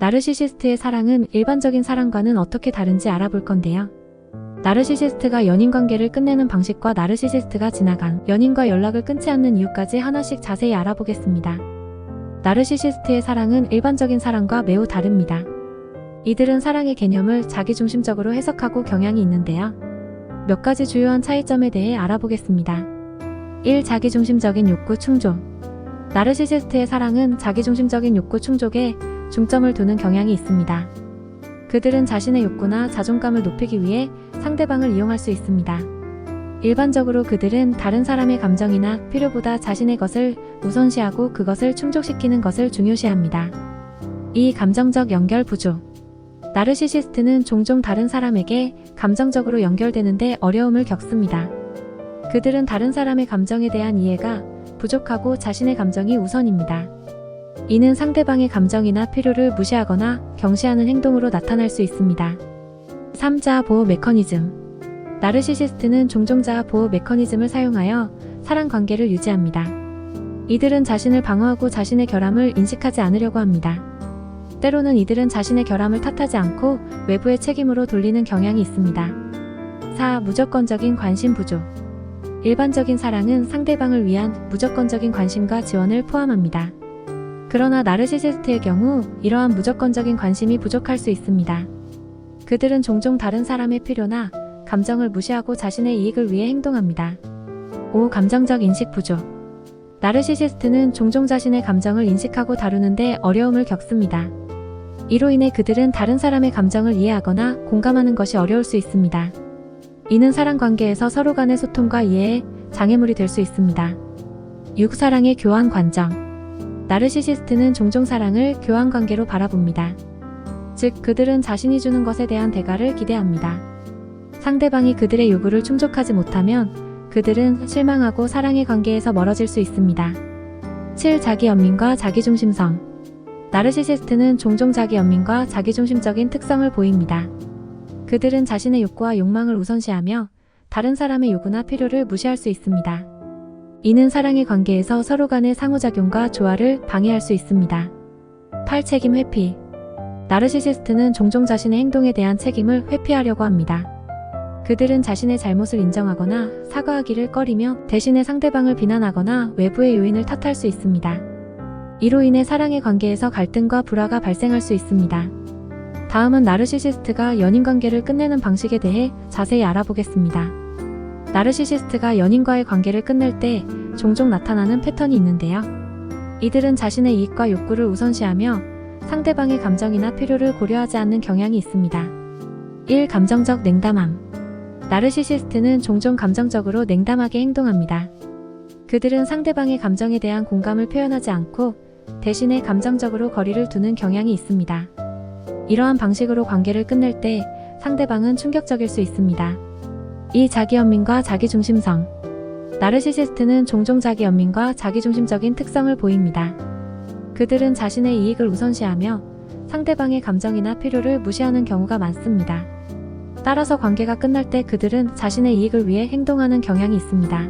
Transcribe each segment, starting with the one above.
나르시시스트의 사랑은 일반적인 사랑과는 어떻게 다른지 알아볼 건데요. 나르시시스트가 연인관계를 끝내는 방식과 나르시시스트가 지나간 연인과 연락을 끊지 않는 이유까지 하나씩 자세히 알아보겠습니다. 나르시시스트의 사랑은 일반적인 사랑과 매우 다릅니다. 이들은 사랑의 개념을 자기중심적으로 해석하고 경향이 있는데요. 몇 가지 주요한 차이점에 대해 알아보겠습니다. 1. 자기중심적인 욕구 충족. 나르시시스트의 사랑은 자기중심적인 욕구 충족에 중점을 두는 경향이 있습니다. 그들은 자신의 욕구나 자존감을 높이기 위해 상대방을 이용할 수 있습니다. 일반적으로 그들은 다른 사람의 감정이나 필요보다 자신의 것을 우선시하고 그것을 충족시키는 것을 중요시합니다. 2. 감정적 연결 부족. 나르시시스트는 종종 다른 사람에게 감정적으로 연결되는데 어려움을 겪습니다. 그들은 다른 사람의 감정에 대한 이해가 부족하고 자신의 감정이 우선입니다. 이는 상대방의 감정이나 필요를 무시하거나 경시하는 행동으로 나타날 수 있습니다. 3. 자아 보호 메커니즘. 나르시시스트는 종종 자아 보호 메커니즘을 사용하여 사랑 관계를 유지합니다. 이들은 자신을 방어하고 자신의 결함을 인식하지 않으려고 합니다. 때로는 이들은 자신의 결함을 탓하지 않고 외부의 책임으로 돌리는 경향이 있습니다. 4. 무조건적인 관심 부족. 일반적인 사랑은 상대방을 위한 무조건적인 관심과 지원을 포함합니다. 그러나 나르시시스트의 경우 이러한 무조건적인 관심이 부족할 수 있습니다. 그들은 종종 다른 사람의 필요나 감정을 무시하고 자신의 이익을 위해 행동합니다. 5. 감정적 인식 부족. 나르시시스트는 종종 자신의 감정을 인식하고 다루는데 어려움을 겪습니다. 이로 인해 그들은 다른 사람의 감정을 이해하거나 공감하는 것이 어려울 수 있습니다. 이는 사랑 관계에서 서로 간의 소통과 이해에 장애물이 될 수 있습니다. 6. 사랑의 교환 관점. 나르시시스트는 종종 사랑을 교환 관계로 바라봅니다. 즉, 그들은 자신이 주는 것에 대한 대가를 기대합니다. 상대방이 그들의 요구를 충족하지 못하면 그들은 실망하고 사랑의 관계에서 멀어질 수 있습니다. 7. 자기연민과 자기중심성. 나르시시스트는 종종 자기연민과 자기중심적인 특성을 보입니다. 그들은 자신의 욕구와 욕망을 우선시하며 다른 사람의 요구나 필요를 무시할 수 있습니다. 이는 사랑의 관계에서 서로 간의 상호작용과 조화를 방해할 수 있습니다. 8. 책임 회피. 나르시시스트는 종종 자신의 행동에 대한 책임을 회피하려고 합니다. 그들은 자신의 잘못을 인정하거나 사과하기를 꺼리며 대신에 상대방을 비난하거나 외부의 요인을 탓할 수 있습니다. 이로 인해 사랑의 관계에서 갈등과 불화가 발생할 수 있습니다. 다음은 나르시시스트가 연인관계를 끝내는 방식에 대해 자세히 알아보겠습니다. 나르시시스트가 연인과의 관계를 끝낼 때 종종 나타나는 패턴이 있는데요. 이들은 자신의 이익과 욕구를 우선시하며 상대방의 감정이나 필요를 고려하지 않는 경향이 있습니다. 1. 감정적 냉담함. 나르시시스트는 종종 감정적으로 냉담하게 행동합니다. 그들은 상대방의 감정에 대한 공감을 표현하지 않고 대신에 감정적으로 거리를 두는 경향이 있습니다. 이러한 방식으로 관계를 끝낼 때 상대방은 충격적일 수 있습니다. 2. 자기연민과 자기중심성. 나르시시스트는 종종 자기연민과 자기중심적인 특성을 보입니다. 그들은 자신의 이익을 우선시하며 상대방의 감정이나 필요를 무시하는 경우가 많습니다. 따라서 관계가 끝날 때 그들은 자신의 이익을 위해 행동하는 경향이 있습니다.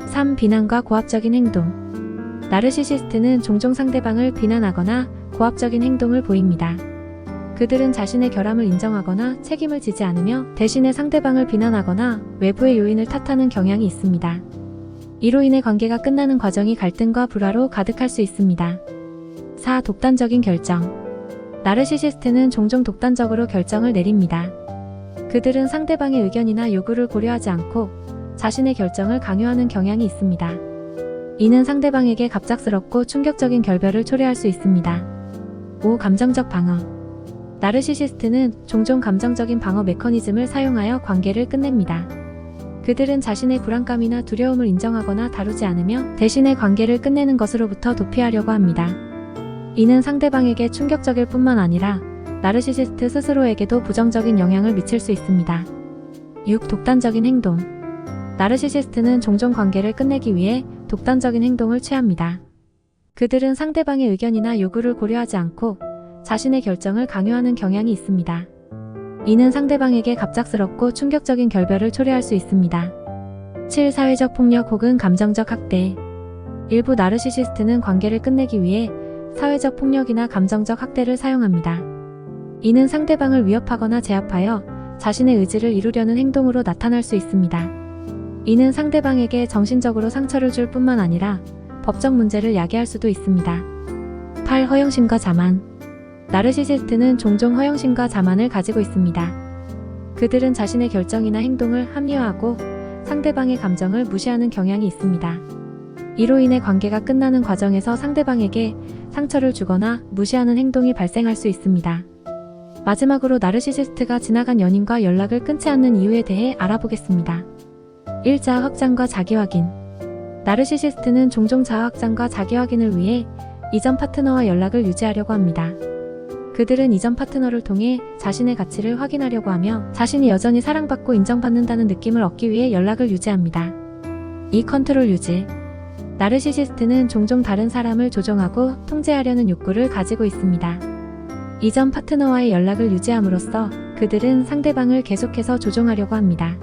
3. 비난과 고압적인 행동. 나르시시스트는 종종 상대방을 비난하거나 고압적인 행동을 보입니다. 그들은 자신의 결함을 인정하거나 책임을 지지 않으며 대신에 상대방을 비난하거나 외부의 요인을 탓하는 경향이 있습니다. 이로 인해 관계가 끝나는 과정이 갈등과 불화로 가득할 수 있습니다. 4. 독단적인 결정. 나르시시스트는 종종 독단적으로 결정을 내립니다. 그들은 상대방의 의견이나 요구를 고려하지 않고 자신의 결정을 강요하는 경향이 있습니다. 이는 상대방에게 갑작스럽고 충격적인 결별을 초래할 수 있습니다. 5. 감정적 방어. 나르시시스트는 종종 감정적인 방어 메커니즘을 사용하여 관계를 끝냅니다. 그들은 자신의 불안감이나 두려움을 인정하거나 다루지 않으며 대신에 관계를 끝내는 것으로부터 도피하려고 합니다. 이는 상대방에게 충격적일 뿐만 아니라 나르시시스트 스스로에게도 부정적인 영향을 미칠 수 있습니다. 6. 독단적인 행동. 나르시시스트는 종종 관계를 끝내기 위해 독단적인 행동을 취합니다. 그들은 상대방의 의견이나 요구를 고려하지 않고 자신의 결정을 강요하는 경향이 있습니다. 이는 상대방에게 갑작스럽고 충격적인 결별을 초래할 수 있습니다. 7. 사회적 폭력 혹은 감정적 학대. 일부 나르시시스트는 관계를 끝내기 위해 사회적 폭력이나 감정적 학대를 사용합니다. 이는 상대방을 위협하거나 제압하여 자신의 의지를 이루려는 행동으로 나타날 수 있습니다. 이는 상대방에게 정신적으로 상처를 줄 뿐만 아니라 법적 문제를 야기할 수도 있습니다. 8. 허영심과 자만. 나르시시스트는 종종 허영심과 자만을 가지고 있습니다. 그들은 자신의 결정이나 행동을 합리화하고 상대방의 감정을 무시하는 경향이 있습니다. 이로 인해 관계가 끝나는 과정에서 상대방에게 상처를 주거나 무시하는 행동이 발생할 수 있습니다. 마지막으로 나르시시스트가 지나간 연인과 연락을 끊지 않는 이유에 대해 알아보겠습니다. 1. 자아 확장과 자기 확인. 나르시시스트는 종종 자아 확장과 자기 확인을 위해 이전 파트너와 연락을 유지하려고 합니다. 그들은 이전 파트너를 통해 자신의 가치를 확인하려고 하며 자신이 여전히 사랑받고 인정받는다는 느낌을 얻기 위해 연락을 유지합니다. 2. 컨트롤 유지. 나르시시스트는 종종 다른 사람을 조종하고 통제하려는 욕구를 가지고 있습니다. 이전 파트너와의 연락을 유지함으로써 그들은 상대방을 계속해서 조종하려고 합니다.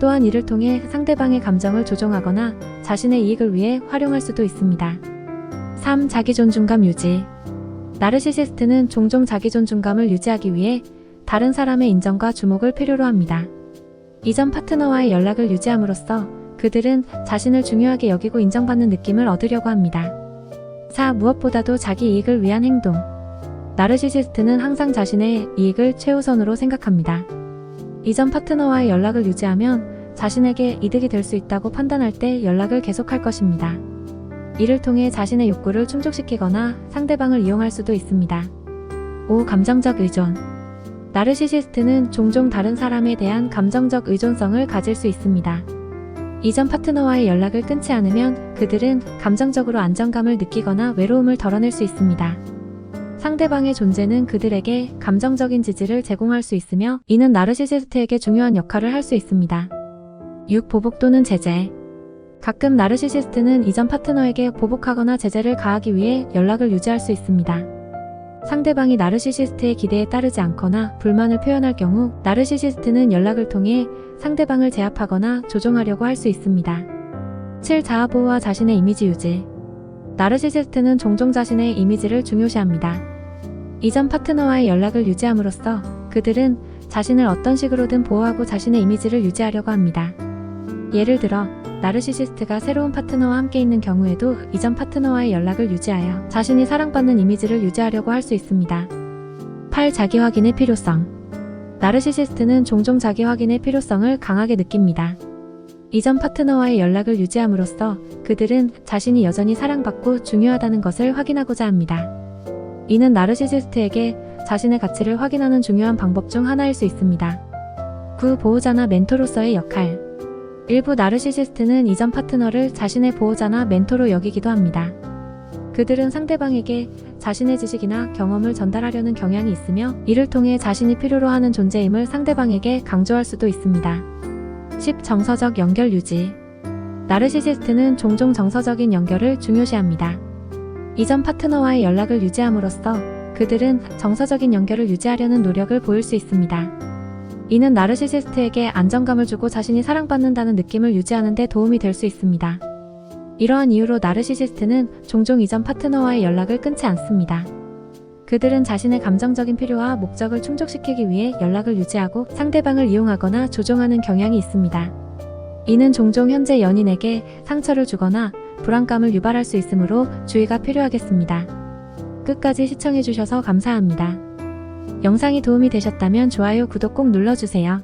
또한 이를 통해 상대방의 감정을 조종하거나 자신의 이익을 위해 활용할 수도 있습니다. 3. 자기 존중감 유지. 나르시시스트는 종종 자기 존중감을 유지하기 위해 다른 사람의 인정과 주목을 필요로 합니다. 이전 파트너와의 연락을 유지함으로써 그들은 자신을 중요하게 여기고 인정받는 느낌을 얻으려고 합니다. 4. 무엇보다도 자기 이익을 위한 행동. 나르시시스트는 항상 자신의 이익을 최우선으로 생각합니다. 이전 파트너와의 연락을 유지하면 자신에게 이득이 될 수 있다고 판단할 때 연락을 계속할 것입니다. 이를 통해 자신의 욕구를 충족시키거나 상대방을 이용할 수도 있습니다. 5. 감정적 의존. 나르시시스트는 종종 다른 사람에 대한 감정적 의존성을 가질 수 있습니다. 이전 파트너와의 연락을 끊지 않으면 그들은 감정적으로 안정감을 느끼거나 외로움을 덜어낼 수 있습니다. 상대방의 존재는 그들에게 감정적인 지지를 제공할 수 있으며 이는 나르시시스트에게 중요한 역할을 할 수 있습니다. 6. 보복 또는 제재. 가끔 나르시시스트는 이전 파트너에게 보복하거나 제재를 가하기 위해 연락을 유지할 수 있습니다. 상대방이 나르시시스트의 기대에 따르지 않거나 불만을 표현할 경우 나르시시스트는 연락을 통해 상대방을 제압하거나 조종하려고 할 수 있습니다. 7. 자아보호와 자신의 이미지 유지. 나르시시스트는 종종 자신의 이미지를 중요시합니다. 이전 파트너와의 연락을 유지함으로써 그들은 자신을 어떤 식으로든 보호하고 자신의 이미지를 유지하려고 합니다. 예를 들어 나르시시스트가 새로운 파트너와 함께 있는 경우에도 이전 파트너와의 연락을 유지하여 자신이 사랑받는 이미지를 유지하려고 할 수 있습니다. 8. 자기 확인의 필요성. 나르시시스트는 종종 자기 확인의 필요성을 강하게 느낍니다. 이전 파트너와의 연락을 유지함으로써 그들은 자신이 여전히 사랑받고 중요하다는 것을 확인하고자 합니다. 이는 나르시시스트에게 자신의 가치를 확인하는 중요한 방법 중 하나일 수 있습니다. 9. 보호자나 멘토로서의 역할. 일부 나르시시스트는 이전 파트너를 자신의 보호자나 멘토로 여기기도 합니다. 그들은 상대방에게 자신의 지식이나 경험을 전달하려는 경향이 있으며 이를 통해 자신이 필요로 하는 존재임을 상대방에게 강조할 수도 있습니다. 10. 정서적 연결 유지. 나르시시스트는 종종 정서적인 연결을 중요시합니다. 이전 파트너와의 연락을 유지함으로써 그들은 정서적인 연결을 유지하려는 노력을 보일 수 있습니다. 이는 나르시시스트에게 안정감을 주고 자신이 사랑받는다는 느낌을 유지하는 데 도움이 될 수 있습니다. 이러한 이유로 나르시시스트는 종종 이전 파트너와의 연락을 끊지 않습니다. 그들은 자신의 감정적인 필요와 목적을 충족시키기 위해 연락을 유지하고 상대방을 이용하거나 조종하는 경향이 있습니다. 이는 종종 현재 연인에게 상처를 주거나 불안감을 유발할 수 있으므로 주의가 필요하겠습니다. 끝까지 시청해주셔서 감사합니다. 영상이 도움이 되셨다면 좋아요, 구독 꼭 눌러주세요.